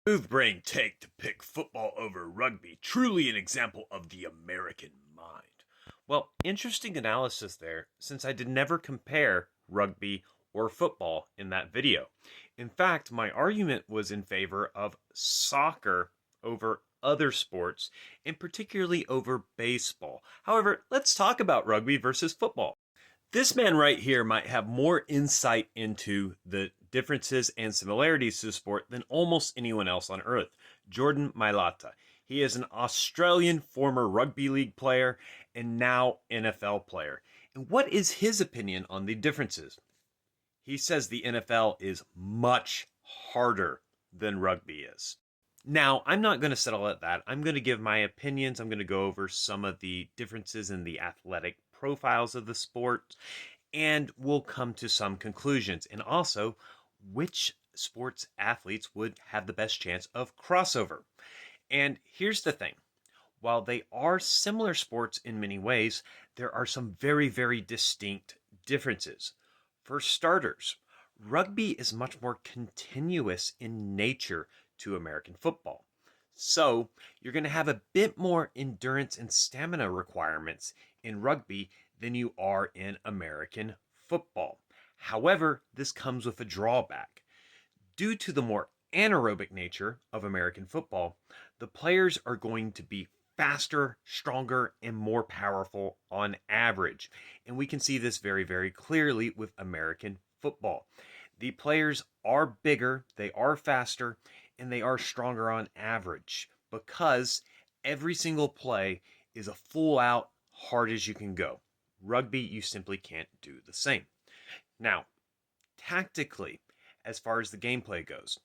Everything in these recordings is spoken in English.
Smooth brain take to pick football over rugby. Truly an example of the American mind. Well, interesting analysis there, since I did never compare rugby or football in that video. In fact, my argument was in favor of soccer over other sports, and particularly over baseball. However, let's talk about rugby versus football. This man right here might have more insight into the differences and similarities to the sport than almost anyone else on earth. Jordan Mailata. He is an Australian former rugby league player and now NFL player. And what is his opinion on the differences? He says the NFL is much harder than rugby is. Now, I'm not going to settle at that. I'm going to give my opinions. I'm going to go over some of the differences in the athletic profiles of the sport, and we'll come to some conclusions. And also, which sports athletes would have the best chance of crossover. And here's the thing. While they are similar sports in many ways, there are some very, very distinct differences. For starters, rugby is much more continuous in nature to American football. So you're going to have a bit more endurance and stamina requirements in rugby than you are in American football. However, this comes with a drawback. Due to the more anaerobic nature of American football, the players are going to be faster, stronger, and more powerful on average. And we can see this very, very clearly with American football. The players are bigger, they are faster, and they are stronger on average because every single play is a full out, hard as you can go. Rugby, you simply can't do the same. Now, tactically, as far as the gameplay goes,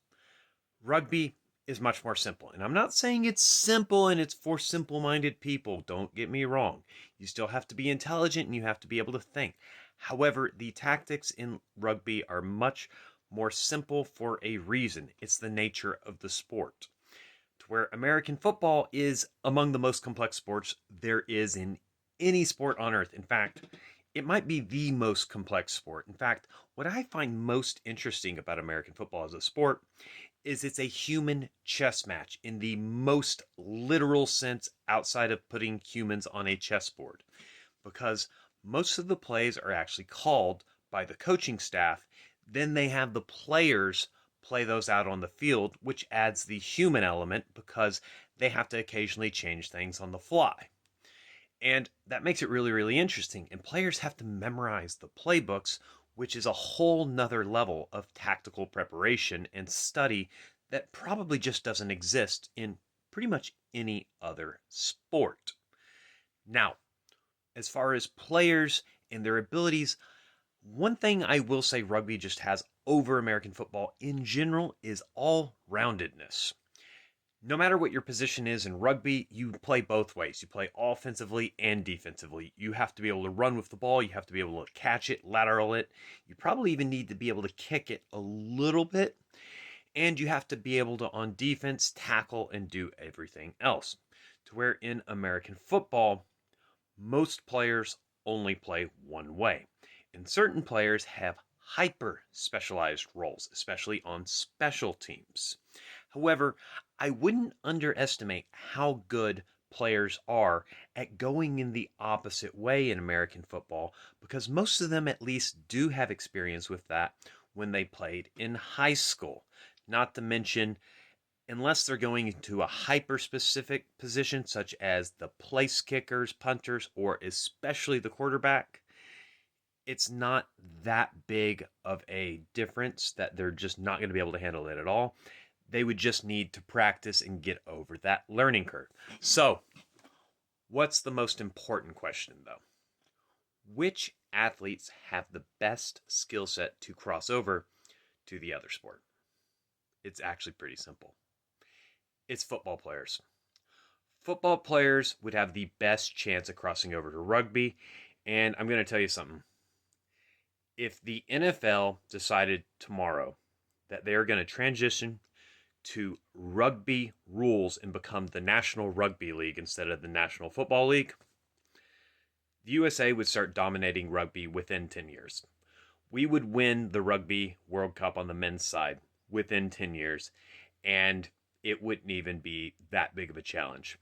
rugby is much more simple. And I'm not saying it's simple and it's for simple minded people. Don't get me wrong. You still have to be intelligent and you have to be able to think. However, the tactics in rugby are much more simple for a reason. It's the nature of the sport. To where American football is among the most complex sports there is in any sport on earth. In fact, it might be the most complex sport. In fact, what I find most interesting about American football as a sport is it's a human chess match in the most literal sense outside of putting humans on a chessboard. Because most of the plays are actually called by the coaching staff. Then they have the players play those out on the field, which adds the human element because they have to occasionally change things on the fly. And that makes it really, really interesting. And players have to memorize the playbooks, which is a whole nother level of tactical preparation and study that probably just doesn't exist in pretty much any other sport. Now, as far as players and their abilities, one thing I will say rugby just has over American football in general is all roundedness. No matter what your position is in rugby, you play both ways. You play offensively and defensively. You have to be able to run with the ball. You have to be able to catch it, lateral it. You probably even need to be able to kick it a little bit. And you have to be able to, on defense, tackle and do everything else. To where in American football, most players only play one way. And certain players have hyper specialized roles, especially on special teams. However, I wouldn't underestimate how good players are at going in the opposite way in American football because most of them at least do have experience with that when they played in high school. Not to mention, unless they're going into a hyper specific position such as the place kickers, punters, or especially the quarterback, it's not that big of a difference that they're just not going to be able to handle it at all. They would just need to practice and get over that learning curve. So, what's the most important question though? Which athletes have the best skill set to cross over to the other sport? It's actually pretty simple. It's football players. Football players would have the best chance of crossing over to rugby, and I'm going to tell you something. If the NFL decided tomorrow that they are going to transition to rugby rules and become the National Rugby League instead of the National Football League, the USA would start dominating rugby within 10 years. We would win the Rugby World Cup on the men's side within 10 years. And it wouldn't even be that big of a challenge.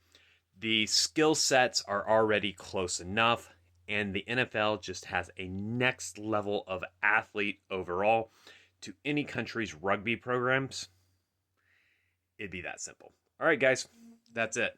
The skill sets are already close enough, and the NFL just has a next level of athlete overall to any country's rugby programs. It'd be that simple. All right, guys, that's it.